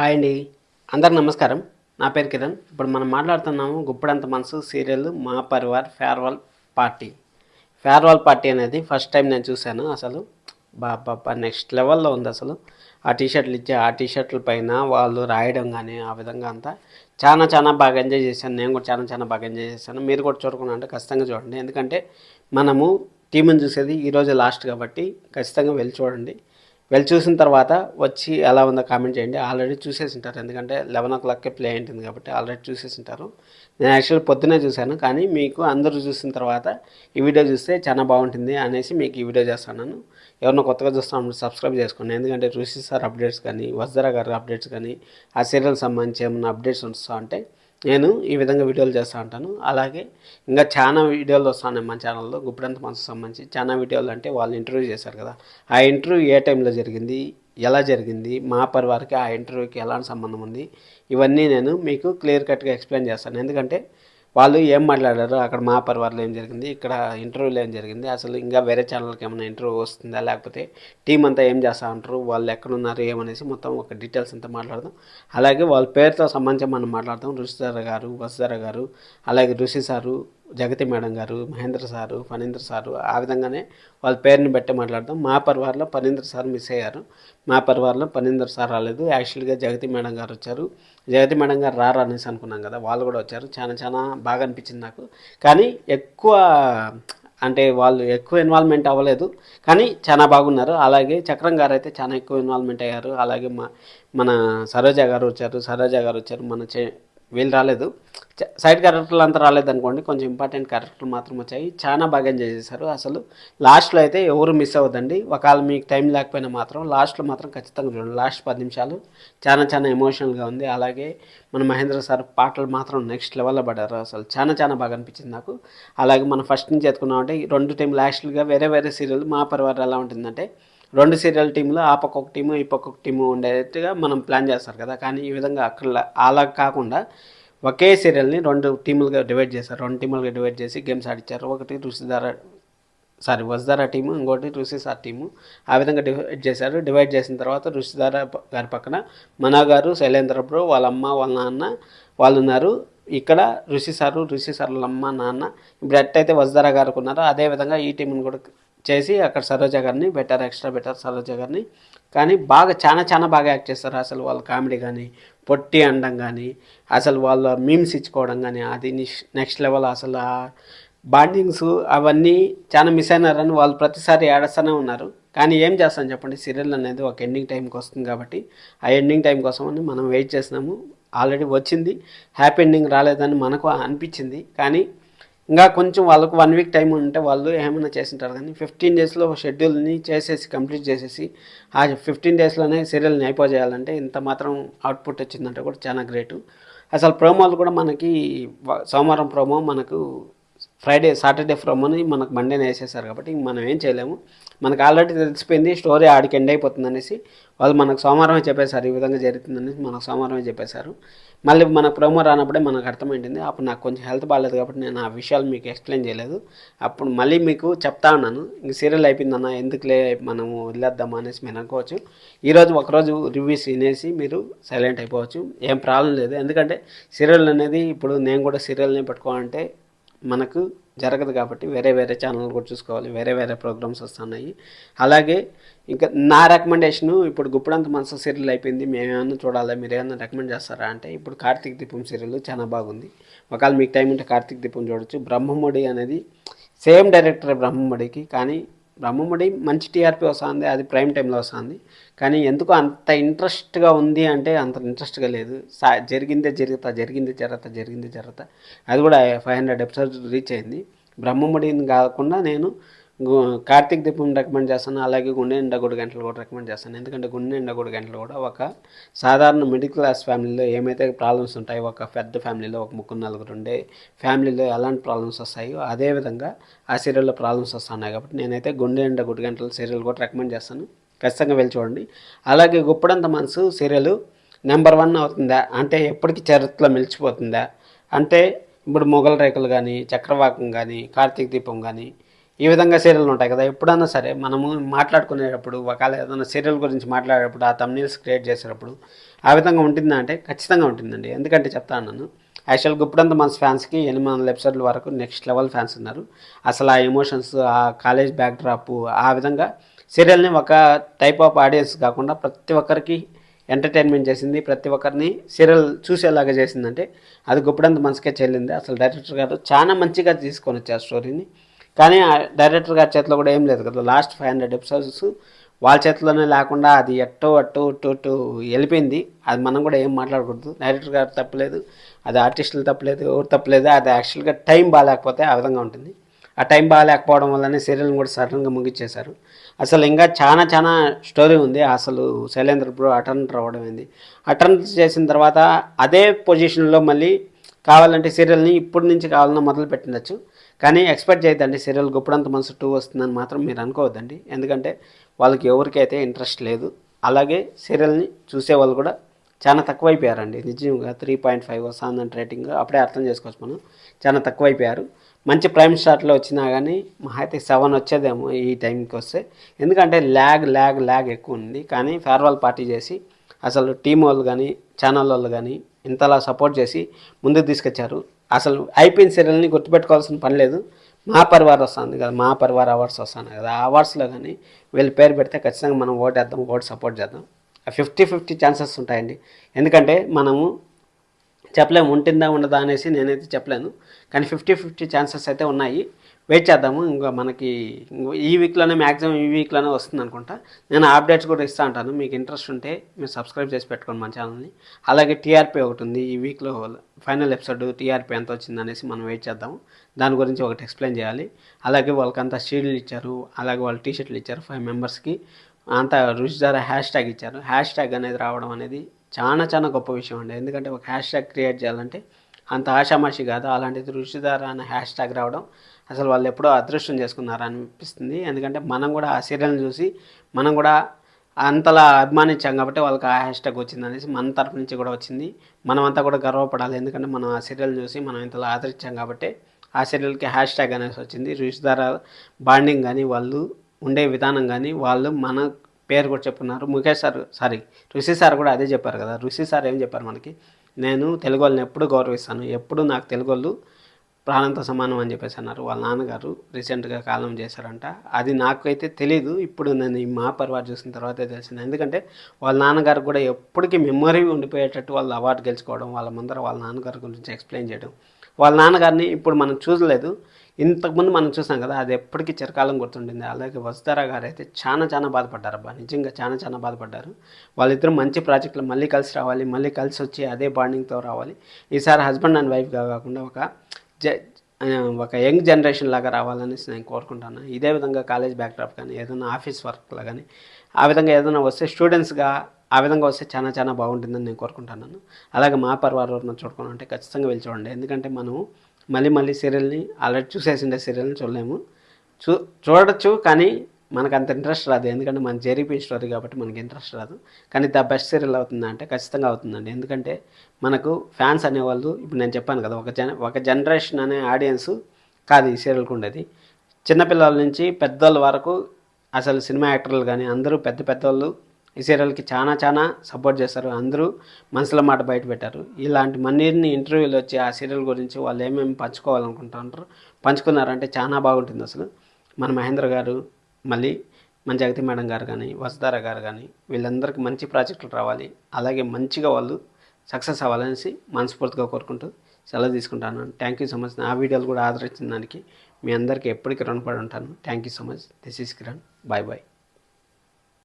Hi అండి. అందరికి నమస్కారం. నా పేరు కిరణ్. ఇప్పుడు మనం మాట్లాడుతున్నాము 'గుప్పుడంత మనసు' సీరియల్ 'మా Parivar farewell party'. Farewell party అనేది ఫస్ట్ టైం నేను చూశాను. అసలు అబ్బబ్బబ్బా! నెక్స్ట్ లెవెల్‌లో ఉందసలు. ఆ టీ షర్టులు ఇచ్చి, ఆ టీ షర్టుల పైన వాళ్ళు రాయడం గానీ, ఆ విధంగా అంతా చాలా బాగా ఎంజాయ్ చేశాను. నేను కూడా చాలా బాగా ఎంజాయ్ చేశాను. మీరు కూడా చూడకుండా అంటే ఖచ్చితంగా చూడండి. ఎందుకంటే మనము టీమ్‌ని చూసేది ఈరోజే లాస్ట్ కాబట్టి ఖచ్చితంగా వెళ్లి చూడండి. వెళ్ళి చూసిన తర్వాత వచ్చి ఎలా ఉందో కామెంట్ చేయండి. ఆల్రెడీ చూసేసి ఉంటారు. ఎందుకంటే 11:00కే ప్లే అయింటుంది కాబట్టి ఆల్రెడీ చూసేసి ఉంటారు. నేను యాక్చువల్లీ పొద్దున్నే చూశాను. కానీ మీకు అందరూ చూసిన తర్వాత ఈ వీడియో చూస్తే చాలా బాగుంటుంది అనేసి మీకు ఈ వీడియో చేస్తున్నాను. ఎవరైనా కొత్తగా చూస్తున్నప్పుడు సబ్స్క్రైబ్ చేసుకోండి. ఎందుకంటే రుషి సార్ అప్డేట్స్ కానీ, వజ్జరా గారి అప్డేట్స్ కానీ, ఆ సీరియల్ సంబంధించి ఏమైనా అప్డేట్స్ వస్తా అంటే నేను ఈ విధంగా వీడియోలు చేస్తూ ఉంటాను. అలాగే ఇంకా చాలా వీడియోలు వస్తున్నాయి మన ఛానల్లో. గుప్పుడంత మనసుకు సంబంధించి చాలా వీడియోలు అంటే వాళ్ళు ఇంటర్వ్యూ చేశారు కదా, ఆ ఇంటర్వ్యూ ఏ టైంలో జరిగింది, ఎలా జరిగింది, మా పరివారికి ఆ ఇంటర్వ్యూకి ఎలాంటి సంబంధం ఉంది, ఇవన్నీ నేను మీకు క్లియర్ కట్గా ఎక్స్ప్లెయిన్ చేస్తాను. ఎందుకంటే వాళ్ళు ఏం మాట్లాడారు, అక్కడ మా పరివార్లో ఏం జరిగింది, ఇక్కడ ఇంటర్వ్యూలో ఏం జరిగింది, అసలు ఇంకా వేరే ఛానల్కి ఏమైనా ఇంటర్వ్యూ వస్తుందా, లేకపోతే టీం అంతా ఏం చేస్తూ ఉంటారు, వాళ్ళు ఎక్కడున్నారు ఏమనేసి మొత్తం ఒక డీటెయిల్స్ అంతా మాట్లాడదాం. అలాగే వాళ్ళ పేరుతో సంబంధించి మనం మాట్లాడదాం. రుషిధర గారు, వసుధర గారు, అలాగే రుషి సారు, జగతి మేడం గారు, మహేంద్ర సారు, ఫణీంద్ర సారు, ఆ విధంగానే వాళ్ళ పేరుని బట్టి మాట్లాడదాం. మా పరివార్లో ఫణీంద్ర సార్ మిస్ అయ్యారు. మా పరివార్లో ఫణీంద్ర సార్ రాలేదు. యాక్చువల్గా జగతి మేడం గారు వచ్చారు. జగతి మేడం గారు రారు అనేసి అనుకున్నాం కదా, వాళ్ళు కూడా వచ్చారు. చాలా బాగా అనిపించింది నాకు. కానీ ఎక్కువ అంటే వాళ్ళు ఎక్కువ ఇన్వాల్వ్మెంట్ అవ్వలేదు, కానీ చాలా బాగున్నారు. అలాగే చక్రం గారు అయితే చాలా ఎక్కువ ఇన్వాల్వ్మెంట్ అయ్యారు. అలాగే మన సరోజ గారు వచ్చారు. వీళ్ళు రాలేదు. సైడ్ క్యారెక్టర్లు అంతా రాలేదనుకోండి, కొంచెం ఇంపార్టెంట్ క్యారెక్టర్లు మాత్రం వచ్చాయి. చాలా బాగా ఎంజాయ్ చేశారు. అసలు లాస్ట్లో అయితే ఎవరు మిస్ అవ్వద్దండి. ఒకవేళ మీకు టైం లేకపోయినా మాత్రం లాస్ట్లో మాత్రం ఖచ్చితంగా చూడండి. లాస్ట్ 10 నిమిషాలు చాలా ఎమోషనల్గా ఉంది. అలాగే మన మహేంద్ర సార్ పాటలు మాత్రం నెక్స్ట్ లెవెల్లో పడ్డారు. అసలు చాలా బాగా అనిపించింది నాకు. అలాగే మనం ఫస్ట్ నుంచి ఎత్తుకున్నామంటే ఈ 2 టీంలు యాక్చువల్గా వేరే సీరియల్ మా పరివార్ ఎలా ఉంటుందంటే 2 సీరియల్ టీంలు ఆ పక్క ఒక టీము, ఈ పక్క ఒక టీము ఉండేట్టుగా మనం ప్లాన్ చేస్తారు కదా. కానీ ఈ విధంగా అక్కడ అలా కాకుండా ఒకే సీరియల్ని 2 టీములుగా డివైడ్ చేశారు. 2 టీములుగా డివైడ్ చేసి గేమ్స్ ఆడిచ్చారు. ఒకటి వసుధర టీము, ఇంకోటి రుషి సార్ టీము. ఆ విధంగా డివైడ్ చేశారు. డివైడ్ చేసిన తర్వాత రుషిధర గారి పక్కన మనో గారు, శైలేంద్ర బ్రో, వాళ్ళ అమ్మ, వాళ్ళ నాన్న వాళ్ళు ఉన్నారు. ఇక్కడ రుషి సారు వాళ్ళ అమ్మ, నాన్న. ఇప్పుడు ఎట్టయితే వసుధర గారికి ఉన్నారో అదేవిధంగా ఈ టీంని కూడా చేసి అక్కడ సరోజ గారిని ఎక్స్ట్రా పెట్టారు సరోజ గారిని. కానీ బాగా చాలా బాగా యాక్ట్ చేస్తారు. అసలు వాళ్ళ కామెడీ కానీ, పొట్టి అనడం కానీ, అసలు వాళ్ళ మీమ్స్ ఇచ్చుకోవడం కానీ, అది నెక్స్ట్ లెవెల్. అసలు ఆ బాండింగ్స్ అవన్నీ చాలా మిస్ అయినారని వాళ్ళు ప్రతిసారి ఏడుస్తూనే ఉన్నారు. కానీ ఏం చేస్తాం చెప్పండి, సీరియల్ అనేది ఒక ఎండింగ్ టైంకి వస్తుంది కాబట్టి ఆ ఎండింగ్ టైం కోసమని మనం వెయిట్ చేసినాము. ఆల్రెడీ వచ్చింది, హ్యాపీ ఎండింగ్ రాలేదని మనకు అనిపించింది. కానీ ఇంకా కొంచెం వాళ్ళకు 1 వీక్ టైం ఉంటే వాళ్ళు ఏమైనా చేసింటారు. కానీ 15 డేస్లో షెడ్యూల్ని కంప్లీట్ చేసేసి ఆ 15 డేస్లోనే సీరియల్ని అయిపోజేయాలంటే ఇంత మాత్రం అవుట్పుట్ వచ్చిందంటే కూడా చాలా గ్రేటు. అసలు ప్రోమోలు కూడా మనకి సోమవారం ప్రోమో మనకు సాటర్డే ప్రోమోని మనకు మండేనే వేసేసారు కాబట్టి మనం ఏం చేయలేము. మనకు ఆల్రెడీ తెలిసిపోయింది స్టోరీ ఆడికి ఎండ్ అయిపోతుంది అనేసి వాళ్ళు మనకు సోమవారమే చెప్పేశారు. ఈ విధంగా జరుగుతుందనేసి మనకు సోమవారమే చెప్పేశారు. మళ్ళీ మన ప్రోమో రానప్పుడే మనకు అర్థమైంటుంది. అప్పుడు నాకు కొంచెం హెల్త్ బాగాలేదు కాబట్టి నేను ఆ విషయాలు మీకు ఎక్స్ప్లెయిన్ చేయలేదు. అప్పుడు మళ్ళీ మీకు చెప్తా ఉన్నాను, ఇంక సీరియల్ అయిపోయిందన్న ఎందుకులే మనము వదిలేద్దామా అనేసి మీరు అనుకోవచ్చు. ఈరోజు ఒకరోజు రివ్యూస్ వినేసి మీరు సైలెంట్ అయిపోవచ్చు, ఏం ప్రాబ్లం లేదు. ఎందుకంటే సీరియల్ అనేది ఇప్పుడు నేను కూడా సీరియల్ని పెట్టుకోవాలంటే మనకు జరగదు కాబట్టి వేరే ఛానల్ కూడా చూసుకోవాలి. వేరే ప్రోగ్రామ్స్ వస్తున్నాయి. అలాగే ఇంకా నా రికమెండేషను ఇప్పుడు గుప్పుడంత మనసు సీరియల్ అయిపోయింది, మేమేమన్నా చూడాలి, మీరు ఏమన్నా రికమెండ్ చేస్తారా అంటే ఇప్పుడు కార్తీక దీపం సీరియల్ చాలా బాగుంది. ఒకవేళ మీకు టైం ఉంటే కార్తీక దీపం చూడొచ్చు. బ్రహ్మముడి అనేది సేమ్ డైరెక్టర్ బ్రహ్మముడికి, కానీ బ్రహ్మముడి మంచి టీఆర్పీ వస్తుంది, అది ప్రైమ్ టైంలో వస్తుంది. కానీ ఎందుకు అంత ఇంట్రెస్ట్గా ఉంది అంటే అంత ఇంట్రెస్ట్గా లేదు. జరిగిందే జరుగుతా అది కూడా 500 ఎపిసోడ్స్ రీచ్ అయింది. బ్రహ్మముడిని కాకుండా నేను కార్తీక్ దీపం రికమెండ్ చేస్తాను. అలాగే గుండె నిండా 3 గంటలు కూడా రికమెండ్ చేస్తాను. ఎందుకంటే గుండె నిండా 3 గంటలు కూడా ఒక సాధారణ మిడిల్ క్లాస్ ఫ్యామిలీలో ఏమైతే ప్రాబ్లమ్స్ ఉంటాయో, ఒక పెద్ద ఫ్యామిలీలో ఒక 3-4 ఉండే ఫ్యామిలీలో ఎలాంటి ప్రాబ్లమ్స్ వస్తాయో అదేవిధంగా ఆ సీరియల్లో ప్రాబ్లమ్స్ వస్తున్నాయి. కాబట్టి నేనైతే గుండె నిండా 3 గంటల సీరియల్ కూడా రికమెండ్ చేస్తాను. ఖచ్చితంగా వెళ్ళి చూడండి. అలాగే గుప్పడంత మనసు సీరియల్ నెంబర్ 1 అవుతుందా అంటే ఎప్పటికీ చరిత్రలో నిలిచిపోతుందా అంటే ఇప్పుడు మొగల్ రేకులు కానీ, చక్రవాకం కానీ, కార్తీక దీపం కానీ ఈ విధంగా సీరియల్ ఉంటాయి కదా. ఎప్పుడన్నా సరే మనము మాట్లాడుకునేటప్పుడు ఒకవేళ ఏదైనా సీరియల్ గురించి మాట్లాడేటప్పుడు ఆ థంబ్నెయిల్స్ క్రియేట్ చేసేటప్పుడు ఆ విధంగా ఉంటుందా అంటే ఖచ్చితంగా ఉంటుందండి. ఎందుకంటే చెప్తాను నేను యాక్చువల్గా ఇప్పుడంతా మన ఫ్యాన్స్కి 800 ఎపిసోడ్ల వరకు నెక్స్ట్ లెవెల్ ఫ్యాన్స్ ఉన్నారు. అసలు ఆ ఎమోషన్స్, ఆ కాలేజ్ బ్యాక్ డ్రాప్, ఆ విధంగా సీరియల్ని ఒక టైప్ ఆఫ్ ఆడియన్స్ కాకుండా ప్రతి ఒక్కరికి ఎంటర్టైన్మెంట్ చేసింది, ప్రతి ఒక్కరిని సీరియల్ చూసేలాగా చేసిందంటే అది గుప్పడంత మనసుకే చెల్లింది. అసలు డైరెక్టర్ గారు చాలా మంచిగా తీసుకొని వచ్చారు స్టోరీని. కానీ ఆ డైరెక్టర్ గారి చేతిలో కూడా ఏం లేదు కదా. లాస్ట్ 500 ఎపిసోడ్స్ వాళ్ళ చేతిలోనే లేకుండా అది అటు వెళ్ళిపోయింది. అది మనం కూడా ఏం మాట్లాడకూడదు. డైరెక్టర్ గారు తప్పలేదు, అది ఆర్టిస్టులు తప్పలేదు, ఎవరు తప్పలేదు. అది యాక్చువల్గా టైం బాగాలేకపోతే ఆ విధంగా ఉంటుంది. ఆ టైం బాగాలేకపోవడం వల్లనే సీరియల్ని కూడా సడన్గా ముగించేశారు. అసలు ఇంకా చాలా స్టోరీ ఉంది. అసలు శైలేంద్ర బ్రో అటర్న్ రావడం ఏంది, అటర్న్ చేసిన తర్వాత అదే పొజిషన్లో మళ్ళీ కావాలంటే సీరియల్ని ఇప్పటి నుంచి కావాలన్నా మొదలు పెట్టిండొచ్చు. కానీ ఎక్స్పెక్ట్ చేయొద్దండి సీరియల్ గుప్పడంత మనసు 2 వస్తుందని మాత్రం మీరు అనుకోవద్దండి. ఎందుకంటే వాళ్ళకి ఎవరికైతే ఇంట్రెస్ట్ లేదు. అలాగే సీరియల్ని చూసేవాళ్ళు కూడా చాలా తక్కువైపోయారండి. నిజంగా 3.5 వస్తుందంటే రేటింగ్ అప్పుడే అర్థం చేసుకోవచ్చు మనం. చాలా తక్కువైపోయారు. మంచి ప్రైమ్ స్టార్ట్లో వచ్చినా కానీ మహా అయితే 7 వచ్చేదేమో ఈ టైంకి వస్తే. ఎందుకంటే ల్యాగ్ ఎక్కువ ఉంది. కానీ ఫేర్వెల్ పార్టీ చేసి అసలు టీం వాళ్ళు కానీ ఛానల్ వాళ్ళు కానీ ఇంతలా సపోర్ట్ చేసి ముందుకు తీసుకొచ్చారు. అసలు అయిపోయిన సీరియల్ని గుర్తుపెట్టుకోవాల్సిన పని లేదు. మా పరివార్ వస్తుంది కదా, మా పరివార్ అవార్డ్స్ వస్తున్నాయి కదా, ఆ అవార్డ్స్లో కానీ వీళ్ళు పేరు పెడితే ఖచ్చితంగా మనం ఓటేద్దాం, ఓటు సపోర్ట్ చేద్దాం. 50-50 ఛాన్సెస్ ఉంటాయండి. ఎందుకంటే మనము చెప్పలేము ఉంటుందా ఉండదా అనేసి నేనైతే చెప్పలేను. కానీ 50-50 ఛాన్సెస్ అయితే ఉన్నాయి. వెయిట్ చేద్దాము. ఇంకా మనకి ఈ వీక్లోనే మ్యాక్సిమం ఈ వీక్లోనే వస్తుంది అనుకుంటా. నేను అప్డేట్స్ కూడా ఇస్తూ ఉంటాను. మీకు ఇంట్రెస్ట్ ఉంటే మీరు సబ్స్క్రైబ్ చేసి పెట్టుకోండి మన ఛానల్ని. అలాగే టీఆర్పీ ఒకటి ఉంది. ఈ వీక్లో ఫైనల్ ఎపిసోడ్ టీఆర్పీ ఎంత వచ్చింది అనేసి మనం వెయిట్ చేద్దాము. దాని గురించి ఒకటి ఎక్స్ప్లెయిన్ చేయాలి. అలాగే వాళ్ళకంతా షీల్డ్లు ఇచ్చారు, అలాగే వాళ్ళు టీషర్ట్లు ఇచ్చారు 5 మెంబర్స్కి. అంతా రుచి ద్వారా హ్యాష్ ఇచ్చారు. హ్యాష్ అనేది రావడం అనేది చాలా గొప్ప విషయం అండి. ఎందుకంటే ఒక హ్యాష్ క్రియేట్ చేయాలంటే అంత ఆషామాషి కాదు. అలాంటిది రుచిదార అనే హ్యాష్ రావడం అసలు వాళ్ళు ఎప్పుడో అదృష్టం చేసుకున్నారు అనిపిస్తుంది. ఎందుకంటే మనం కూడా ఆ సీరియల్ని చూసి మనం కూడా అంతలా అభిమానించాం కాబట్టి వాళ్ళకి ఆ హ్యాష్ వచ్చింది అనేసి మన తరపు నుంచి కూడా వచ్చింది. మనమంతా కూడా గర్వపడాలి. ఎందుకంటే మనం ఆ సీరియల్ చూసి మనం ఇంతలా ఆదరించాం కాబట్టి ఆ సీరియల్కి హ్యాష్ అనేసి వచ్చింది. రుచిదార బాండింగ్ కానీ వాళ్ళు ఉండే విధానం కానీ వాళ్ళు మన పేరు కూడా చెప్పున్నారు. ముఖేష్ సార్ ఋషి సార్ కూడా అదే చెప్పారు కదా. ఋషి సార్ ఏం చెప్పారు మనకి, నేను తెలుగు వాళ్ళని ఎప్పుడు గౌరవిస్తాను, ఎప్పుడు నాకు తెలుగు వాళ్ళు ప్రాణంతో సమానం అని చెప్పేసి అన్నారు. వాళ్ళ నాన్నగారు రీసెంట్గా కాలం చేశారంట. అది నాకైతే తెలీదు. ఇప్పుడు నేను ఈ మా పరివార్ చూసిన తర్వాతే తెలిసింది. ఎందుకంటే వాళ్ళ నాన్నగారు కూడా ఎప్పటికీ మెమరీ ఉండిపోయేటట్టు వాళ్ళు అవార్డు గెలుచుకోవడం, వాళ్ళ ముందర వాళ్ళ నాన్నగారి గురించి ఎక్స్ప్లెయిన్ చేయడం. వాళ్ళ నాన్నగారిని ఇప్పుడు మనం చూడలేదు, ఇంతకుముందు మనం చూసాం కదా, అది ఎప్పటికీ చిరకాలం గుర్తుండింది. అలాగే వసుధారా గారు అయితే చాలా బాధపడ్డారు అబ్బా. నిజంగా చాలా బాధపడ్డారు. వాళ్ళిద్దరూ మంచి ప్రాజెక్టులు మళ్ళీ కలిసి రావాలి, మళ్ళీ కలిసి వచ్చి అదే బాండింగ్తో రావాలి. ఈసారి హస్బెండ్ అండ్ వైఫ్గా కాకుండా ఒక యంగ్ జనరేషన్ లాగా రావాలనేసి నేను కోరుకుంటాను. ఇదే విధంగా కాలేజ్ బ్యాక్డ్రాప్ కానీ ఏదైనా ఆఫీస్ వర్క్లో కానీ ఆ విధంగా ఏదైనా వస్తే స్టూడెంట్స్గా ఆ విధంగా వస్తే చాలా బాగుంటుందని నేను కోరుకుంటున్నాను. అలాగే మా పరివార్ ఎవరైనా చూడుకోవాలంటే ఖచ్చితంగా వెళ్ళి చూడండి. ఎందుకంటే మనము మళ్ళీ సీరియల్ని ఆల్రెడీ చూసేసిండే సీరియల్ని చూడలేము. చూడొచ్చు కానీ మనకు అంత ఇంట్రెస్ట్ రాదు. ఎందుకంటే మన జెరీపీ స్టోరీ కాబట్టి మనకి ఇంట్రెస్ట్ రాదు. కానీ ద బెస్ట్ సీరియల్ అవుతుందంటే ఖచ్చితంగా అవుతుందండి. ఎందుకంటే మనకు ఫ్యాన్స్ అనేవాళ్ళు ఇప్పుడు నేను చెప్పాను కదా, ఒక జనరేషన్ అనే ఆడియన్స్ కాదు ఈ సీరియల్కి ఉండేది. చిన్నపిల్లల నుంచి పెద్దోళ్ళ వరకు అసలు సినిమా యాక్టర్లు కానీ అందరూ పెద్దోళ్ళు ఈ సీరియల్కి చాలా సపోర్ట్ చేస్తారు. అందరూ మనసులో మాట బయట పెట్టారు. ఇలాంటి మన్నీర్ని ఇంటర్వ్యూలు వచ్చి ఆ సీరియల్ గురించి వాళ్ళు ఏమేమి పంచుకోవాలనుకుంటుంటారు, పంచుకున్నారంటే చాలా బాగుంటుంది. అసలు మన మహేంద్ర గారు, మళ్ళీ మన జగతి మేడం గారు కానీ, వసుధార గారు కానీ వీళ్ళందరికీ మంచి ప్రాజెక్టులు రావాలి. అలాగే మంచిగా వాళ్ళు సక్సెస్ అవ్వాలనేసి మనస్ఫూర్తిగా కోరుకుంటూ సెలవు తీసుకుంటాను. Thank you so much. నా వీడియోలు కూడా ఆదరించిన దానికి మీ అందరికీ ఎప్పటికీ రుణపడి ఉంటాను. Thank you so much. This is Kiran. Bye.